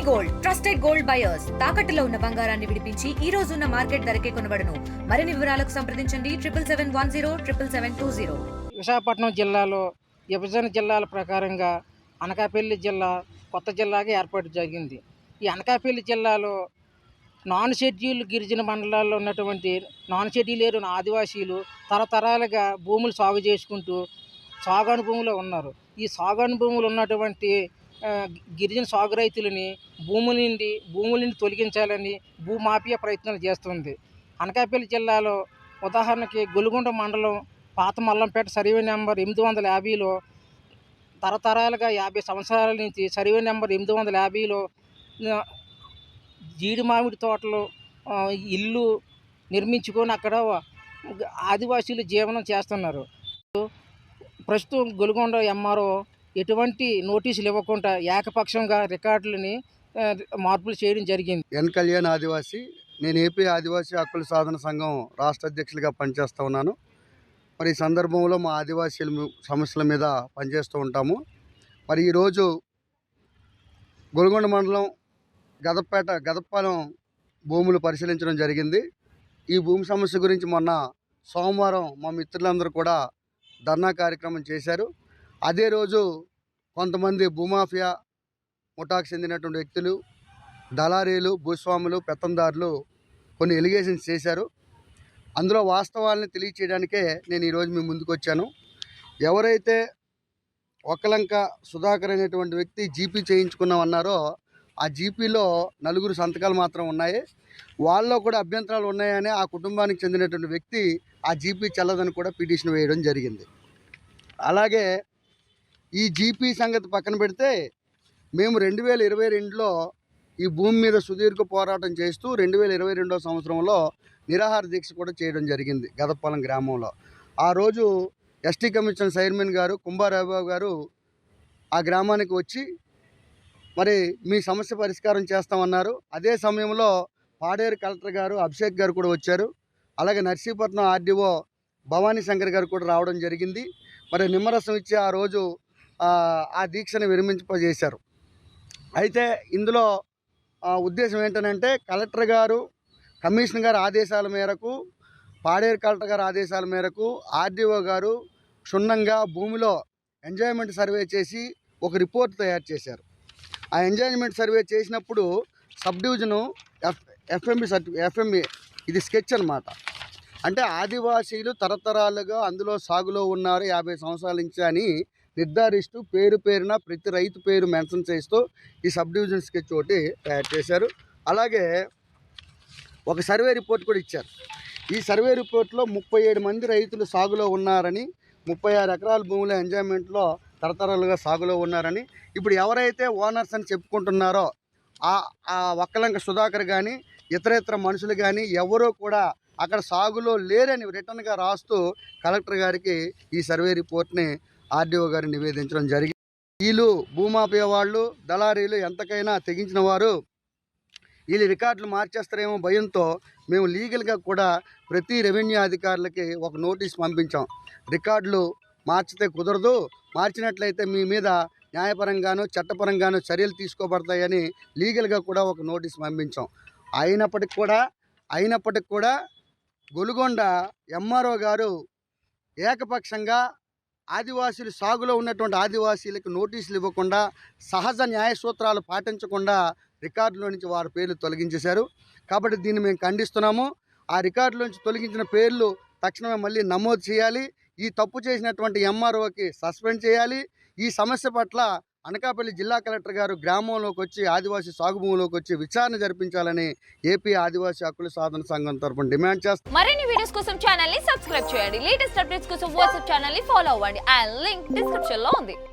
Gold trusted gold buyers తాకట్టులో ఉన్న బంగారాన్ని విడిపించి ఈ రోజు ఉన్న మార్కెట్ ధరకే కొనబడును. మరిన్ని వివరాలకు సంప్రదించండి 7710777020. విశాఖపట్నం జిల్లాలో విభజన జిల్లాల ప్రకారంగా అనకాపల్లి జిల్లా కొత్త జిల్లాగా ఏర్పాటు జరిగింది. ఈ అనకాపల్లి జిల్లాలో నాన్ షెడ్యూల్ గిరిజన మండలాల్లో ఉన్నటువంటి నాన్ షెడ్యూల్ ఆదివాసీలు తరతరాలుగా భూములు సాగు చేసుకుంటూ సాగు అనుభవంలో ఉన్నారు. ఈ సాగు అనుభవంలో ఉన్నటువంటి గిరిజన సాగు రైతులని భూముల నుండి తొలగించాలని భూమాఫియా ప్రయత్నాలు చేస్తుంది. అనకాపల్లి జిల్లాలో ఉదాహరణకి గొలుగొండ మండలం పాత మల్లంపేట సర్వే నెంబర్ 850లో తరతరాలుగా 50 సంవత్సరాల నుంచి సర్వే నెంబర్ 850లో జీడి మామిడి తోటలు ఇల్లు నిర్మించుకొని అక్కడ ఆదివాసీలు జీవనం చేస్తున్నారు. ప్రస్తుతం గొలుగొండ ఎంఆర్ఓ ఎటువంటి నోటీసులు ఇవ్వకుండా ఏకపక్షంగా రికార్డులని మార్పులు చేయడం జరిగింది. ఎన్ కళ్యాణ్ ఆదివాసి, నేను ఏపీ ఆదివాసీ హక్కుల సాధన సంఘం రాష్ట్ర అధ్యక్షులుగా పనిచేస్తూ ఉన్నాను. మరి ఈ సందర్భంలో మా ఆదివాసీల సమస్యల మీద పనిచేస్తూ ఉంటాము. మరి ఈరోజు గొలుగొండ మండలం గదపాలెం భూములు పరిశీలించడం జరిగింది. ఈ భూమి సమస్య గురించి మొన్న సోమవారం మా మిత్రులందరూ కూడా ధర్నా కార్యక్రమం చేశారు. అదే రోజు కొంతమంది భూమాఫియా ముఠాకు చెందినటువంటి వ్యక్తులు, దళారీలు, భూస్వాములు, పెత్తందారులు కొన్ని ఎలిగేషన్స్ చేశారు. అందులో వాస్తవాలను తెలియచేయడానికే నేను ఈరోజు మీ ముందుకు వచ్చాను. ఎవరైతే ఒక్కలంక సుధాకర్ అనేటువంటి వ్యక్తి జీపీ చేయించుకున్నామన్నారో ఆ జీపీలో 4 సంతకాలు మాత్రం ఉన్నాయి. వాళ్ళలో కూడా అభ్యంతరాలు ఉన్నాయని ఆ కుటుంబానికి చెందినటువంటి వ్యక్తి ఆ జీపీ చెల్లదని కూడా పిటిషన్ వేయడం జరిగింది. అలాగే ఈ జీపీ సంగతి పక్కన పెడితే మేము 2022లో ఈ భూమి మీద సుదీర్ఘ పోరాటం చేస్తూ 2022వ సంవత్సరంలో నిరాహార దీక్ష కూడా చేయడం జరిగింది గదపాలెం గ్రామంలో. ఆ రోజు ఎస్టీ కమిషన్ చైర్మన్ గారు కుంభారాబాబు గారు ఆ గ్రామానికి వచ్చి మరి మీ సమస్య పరిష్కారం చేస్తామన్నారు. అదే సమయంలో పాడేరు కలెక్టర్ గారు అభిషేక్ గారు కూడా వచ్చారు. అలాగే నర్సీపట్నం ఆర్డీఓ భవానీ శంకర్ గారు కూడా రావడం జరిగింది. మరి నిమ్మరసం ఇచ్చి ఆ రోజు ఆ దీక్షను విరమింపజేశారు. అయితే ఇందులో ఉద్దేశం ఏంటంటే కలెక్టర్ గారు, కమిషనర్ గారు ఆదేశాల మేరకు, పాడేరు కలెక్టర్ గారు ఆదేశాల మేరకు ఆర్డీఓ గారు క్షుణ్ణంగా భూమిలో ఎంజాయ్మెంట్ సర్వే చేసి ఒక రిపోర్ట్ తయారు చేశారు. ఆ ఎంజాయ్మెంట్ సర్వే చేసినప్పుడు సబ్ డివిజను ఎఫ్ఎంఈ ఇది స్కెచ్ అన్నమాట. అంటే ఆదివాసీలు తరతరాలుగా అందులో సాగులో ఉన్నారు 50 సంవత్సరాల నుంచి అని నిర్ధారిస్తూ పేరున ప్రతి రైతు పేరు మెన్షన్ చేస్తూ ఈ సబ్ డివిజన్ స్కెచ్ ఒకటి తయారు చేశారు. అలాగే ఒక సర్వే రిపోర్ట్ కూడా ఇచ్చారు. ఈ సర్వే రిపోర్ట్లో 37 మంది రైతులు సాగులో ఉన్నారని, 36 ఎకరాల భూముల ఎంజాయ్మెంట్లో తరతరాలుగా సాగులో ఉన్నారని, ఇప్పుడు ఎవరైతే ఓనర్స్ అని చెప్పుకుంటున్నారో ఆ ఒక్కలంక సుధాకర్ కానీ ఇతర మనుషులు కానీ ఎవరూ కూడా అక్కడ సాగులో లేరని రిటర్న్గా రాస్తూ కలెక్టర్ గారికి ఈ సర్వే రిపోర్ట్ని ఆర్డీఓ గారు నివేదించడం జరిగింది. వీళ్ళు భూమాఫియా వాళ్ళు, దళారీలు ఎంతకైనా తెగించిన వారు వీళ్ళు రికార్డులు మార్చేస్తారేమో భయంతో మేము లీగల్గా కూడా ప్రతి రెవెన్యూ అధికారులకి ఒక నోటీస్ పంపించాం. రికార్డులు మార్చితే కుదరదు, మార్చినట్లయితే మీ మీద న్యాయపరంగాను చట్టపరంగాను చర్యలు తీసుకోబడతాయని లీగల్గా కూడా ఒక నోటీస్ పంపించాం. అయినప్పటికి కూడా గొలుగొండ ఎంఆర్ఓ గారు ఏకపక్షంగా ఆదివాసీలు సాగులో ఉన్నటువంటి ఆదివాసీలకు నోటీసులు ఇవ్వకుండా, సహజ న్యాయ సూత్రాలు పాటించకుండా రికార్డులో నుంచి వారి పేర్లు తొలగించేశారు. కాబట్టి దీన్ని మేము ఖండిస్తున్నాము. ఆ రికార్డులో నుంచి తొలగించిన పేర్లు తక్షణమే మళ్ళీ నమోదు చేయాలి. ఈ తప్పు చేసినటువంటి ఎంఆర్ఓకి సస్పెండ్ చేయాలి. ఈ సమస్య పట్ల అనకాపల్లి జిల్లా కలెక్టర్ గారు గ్రామంలోకి వచ్చి ఆదివాసీ సాగు భూమిలోకి వచ్చి విచారణ జరిపించాలని ఏపీ ఆదివాసీ హక్కుల సాధన సంఘం తరపున డిమాండ్ చేస్తాం. మరిన్ని వీడియోస్ కోసం ఛానల్ ని సబ్స్క్రైబ్ చేయండి. లేటెస్ట్ అప్డేట్స్ కోసం వాట్సాప్ ఛానల్ ని ఫాలో అవ్వండి. ఆ లింక్ డిస్క్రిప్షన్ లో ఉంది.